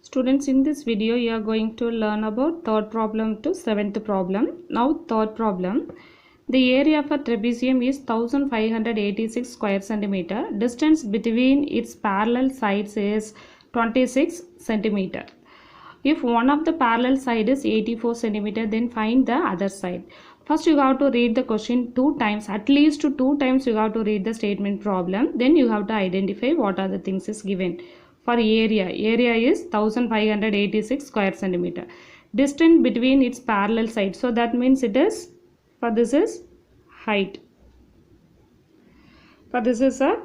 Students, in this video you are going to learn about third problem to seventh problem. Now third problem, the area of a trapezium is 1586 square centimeter. Distance between its parallel sides is 26 centimeter. If one of the parallel side is 84 centimeter, then find the other side. First you have to read the question two times, at least two times you have to read the statement problem. Then you have to identify what are the things is given. For area is 1586 square centimeter. Distance between its parallel sides, so that means it is, for this is height. For this is a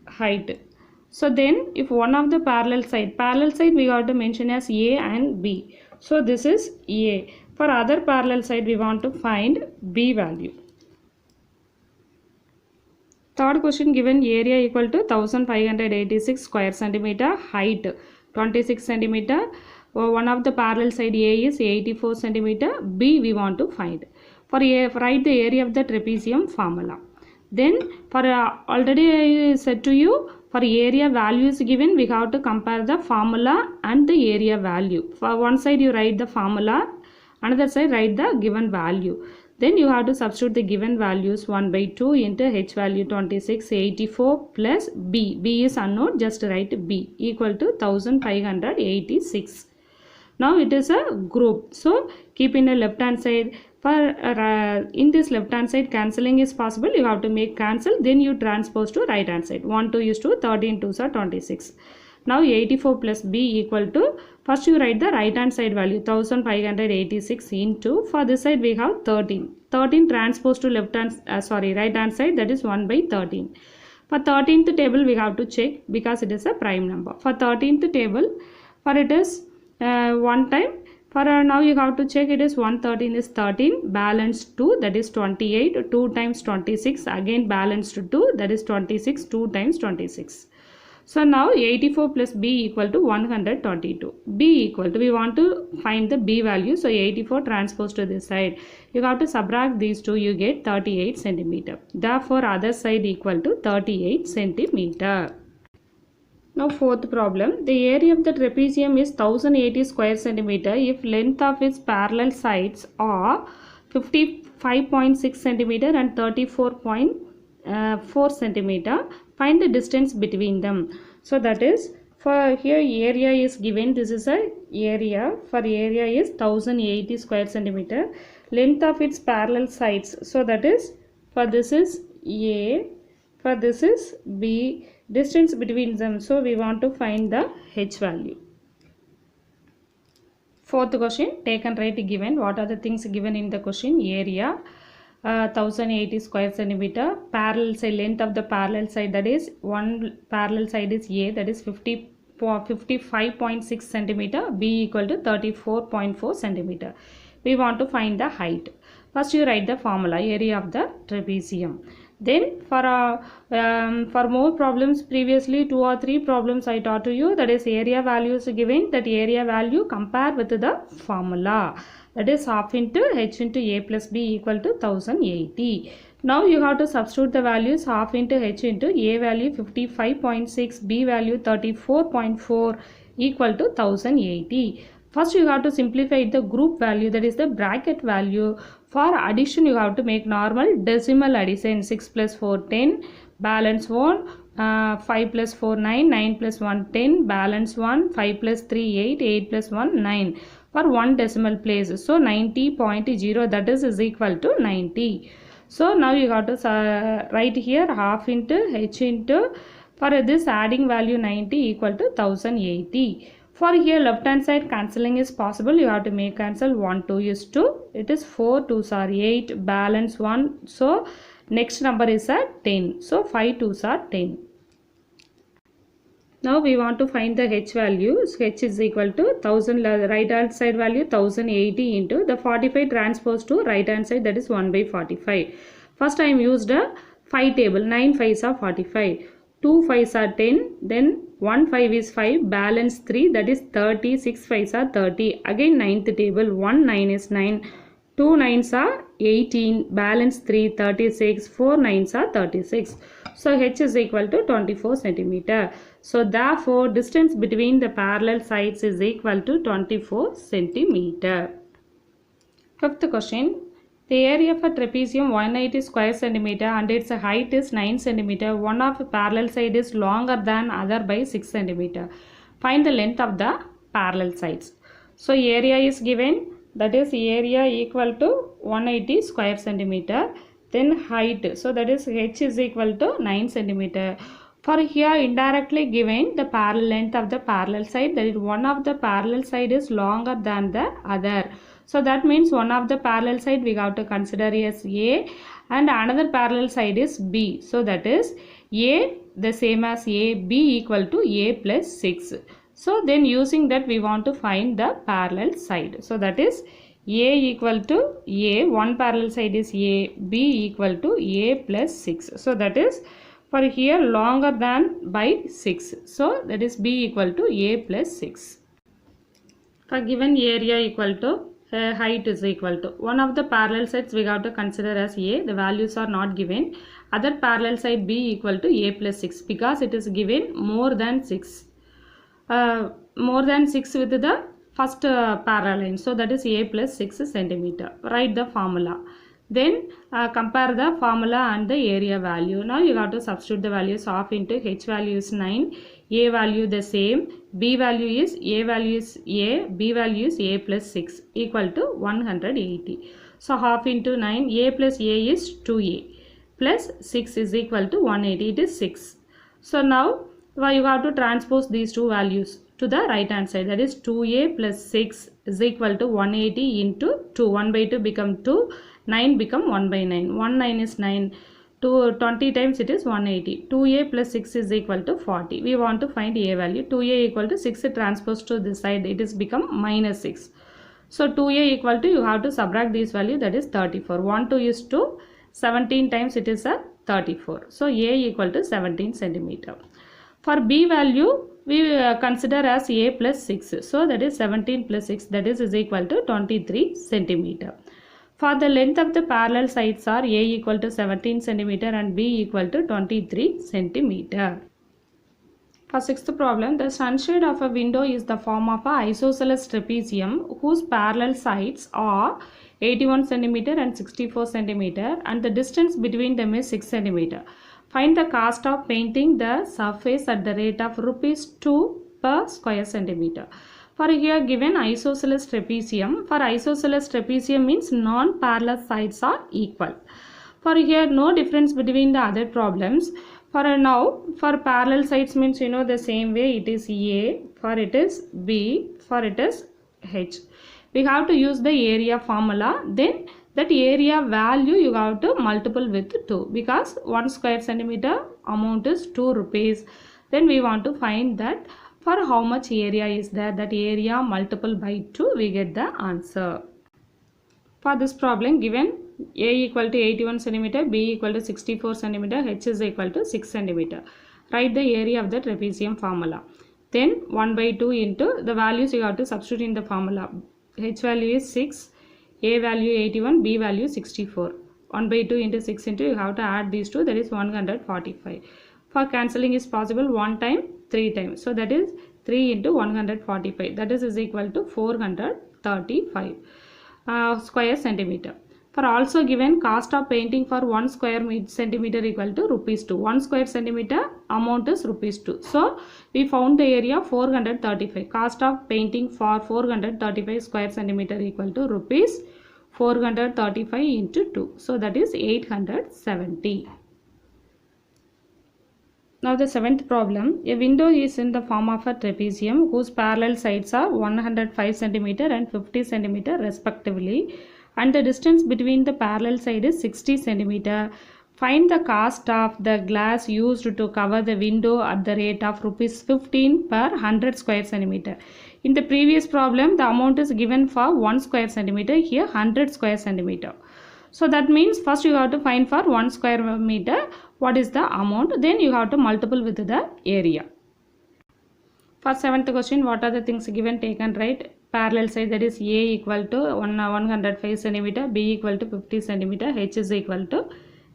height. So then if one of the parallel side we got to mention as A and B. So this is A. For other parallel side we want to find B value. Third question given, area equal to 1586 square centimeter, height 26 centimeter. One of the parallel side A is 84 centimeter, B we want to find. For A, write the area of the trapezium formula. Then for already I said to you, for area values given, we have to compare the formula and the area value. For one side you write the formula, another side write the given value. Then you have to substitute the given values 1 by 2 into H value 26, 84 plus B. B is unknown, just write B equal to 1586. Now it is a group. So keep in the left hand side. For in this left hand side cancelling is possible. You have to make cancel. Then you transpose to right hand side. 1 2 is to 13 2s are 26. Now 84 plus B equal to, first you write the right hand side value 1586 into, for this side we have 13. 13 transpose to left hand right hand side, that is 1 by 13. For 13th table we have to check because it is a prime number. For 13th table, for it is one time. For now you have to check, it is 113 is 13, balance 2, that is 28, 2 times 26, again balanced 2, that is 26, 2 times 26. So now 84 plus B equal to 122. B equal to, we want to find the B value. So 84 transpose to this side. You have to subtract these two, you get 38 centimeter. Therefore other side equal to 38 centimeter. Now fourth problem, the area of the trapezium is 1080 square centimeter if length of its parallel sides are 55.6 centimeter and 34.4 centimeter. Find the distance between them. So that is, for here area is given, this is a area, for area is 1080 square centimeter, length of its parallel sides, so that is, for this is A, for this is B, distance between them, so we want to find the H value. Fourth question, take and write given. What are the things given in the question? Area 1080 square centimeter, parallel side, length of the parallel side, that is one parallel side is A, that is 55.6 centimeter, B equal to 34.4 centimeter. We want to find the height. First you write the formula, area of the trapezium. Then for more problems, previously 2 or 3 problems I taught to you, that is area values given, that area value compare with the formula, that is half into H into A plus B equal to 1080. Now you have to substitute the values, half into H into A value 55.6, B value 34.4 equal to 1080. First you have to simplify the group value, that is the bracket value. For addition you have to make normal decimal addition, 6 plus 4 10, balance 1, 5 plus 4 9, 9 plus 1 10, balance 1, 5 plus 3 8, 8 plus 1 9, for one decimal place. So 90.0, that is equal to 90. So now you got to write here half into H into, for this adding value 90 equal to 1080. For here left hand side cancelling is possible. You have to make cancel, 1 2 is 2, it is 4 2s are 8, balance 1, so next number is a 10, so 5 2s are 10. Now we want to find the H value. So H is equal to 1000, right hand side value 1080 into the 45 transpose to right hand side, that is 1 by 45. First I am used a 5 table, 9 5s are 45, 2 5s are 10, then 1 5 is 5, balance 3, that is 30, 6 5s are 30. Again 9th table, 1 9 is 9, 2 9s are 18, balance 3, 36, 4 9s are 36. So H is equal to 24 centimeter. So therefore distance between the parallel sides is equal to 24 centimeter. Fifth question. The area of a trapezium 180 square centimeter and its height is 9 centimeter. One of the parallel side is longer than other by 6 centimeter. Find the length of the parallel sides. So area is given, that is area equal to 180 square centimeter. Then height, so that is h is equal to 9 centimeter. For here indirectly given the parallel length of the parallel side, that is one of the parallel side is longer than the other. So that means one of the parallel side we have to consider as A and another parallel side is B. So that is A the same as A, B equal to A plus 6. So then using that we want to find the parallel side. So that is A equal to A, one parallel side is A, B equal to A plus 6. So that is for here longer than by 6. So that is B equal to A plus 6. For given area equal to height is equal to one of the parallel sides we have to consider as A, the values are not given. Other parallel side B equal to A plus 6 because it is given more than 6. More than 6 with the first parallel line. So that is A plus 6 centimeter. Write the formula. Then compare the formula and the area value. Now you have to substitute the values of into H value is 9, A value the same, B value is A value is A, B value is A plus 6 equal to 180. So half into 9, A plus A is 2A plus 6 is equal to 180, it is 6. So now you have to transpose these two values to the right hand side, that is 2A plus 6 is equal to 180 into 2, 1 by 2 become 2, 9 become 1 by 9, 1 9 is 9, 20 times it is 180, 2A plus 6 is equal to 40, we want to find A value, 2A equal to 6 transpose to this side, it is become minus 6. So 2A equal to, you have to subtract this value, that is 34, 1 2 is 2, 17 times it is a 34, so A equal to 17 centimeter. For B value we consider as A plus 6, so that is 17 plus 6, that is equal to 23 centimeter. For the length of the parallel sides are A equal to 17 centimeter and B equal to 23 centimeter. For sixth problem, the sunshade of a window is the form of a isosceles trapezium whose parallel sides are 81 centimeter and 64 centimeter and the distance between them is 6 centimeter. Find the cost of painting the surface at the rate of rupees 2 per square centimeter. For here given isosceles trapezium, for isosceles trapezium means non-parallel sides are equal. For here no difference between the other problems. For now, for parallel sides means you know the same way, it is A, for it is B, for it is H. We have to use the area formula, then that area value you have to multiple with 2 because 1 square centimeter amount is 2 rupees. Then we want to find that for how much area is there, that area multiple by 2 we get the answer. For this problem given A equal to 81 centimeter, B equal to 64 centimeter, H is equal to 6 centimeter. Write the area of the trapezium formula. Then 1 by 2 into the values you have to substitute in the formula. H value is 6, A value 81, B value 64. 1 by 2 into 6 into you have to add these two, that is 145. For cancelling is possible 1 time, 3 times. So that is 3 into 145, that is equal to 435 square centimeter. For also given cost of painting for 1 square centimeter equal to rupees 2. 1 square centimeter amount is rupees 2. So we found the area 435. Cost of painting for 435 square centimeter equal to rupees 435 into 2. So that is 870. Now the seventh problem, a window is in the form of a trapezium whose parallel sides are 105 centimeter and 50 centimeter respectively and the distance between the parallel side is 60 centimeter. Find the cost of the glass used to cover the window at the rate of rupees 15 per 100 square centimeter. In the previous problem the amount is given for 1 square centimeter, here 100 square centimeter. So that means first you have to find for 1 square meter what is the amount, then you have to multiple with the area. For seventh question, what are the things given, take and write. Parallel side, that is A equal to 105 centimeter, B equal to 50 centimeter, H is equal to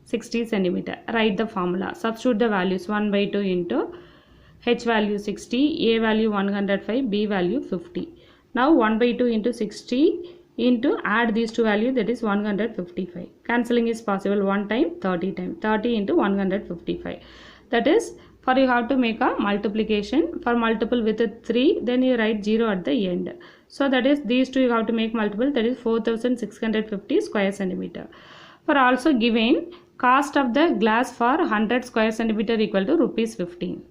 60 centimeter. Write the formula. Substitute the values 1 by 2 into H value 60, A value 105, B value 50. Now 1 by 2 into 60 into add these two values, that is 155. Cancelling is possible 1 time, 30 time. 30 into 155. That is, for you have to make a multiplication. For multiple with 3, then you write 0 at the end. So that is, these two you have to make multiple, that is 4650 square centimeter. For also given cost of the glass for 100 square centimeter equal to rupees 15.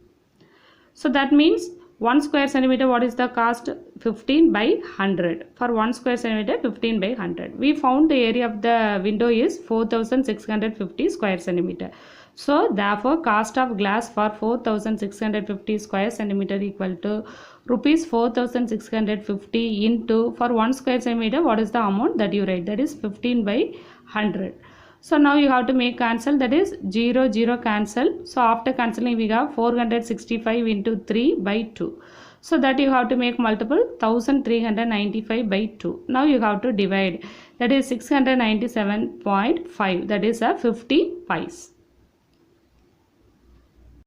So that means 1 square centimeter, what is the cost? 15 by 100. For 1 square centimeter, 15 by 100. We found the area of the window is 4650 square centimeter. So therefore cost of glass for 4650 square centimeter equal to rupees 4650 into, for 1 square centimeter, what is the amount that you write? That is 15 by 100. So now you have to make cancel, that is 0 0 cancel. So after cancelling we have 465 into 3 by 2. So that you have to make multiple 1395 by 2. Now you have to divide, that is 697.5, that is a 50 pies.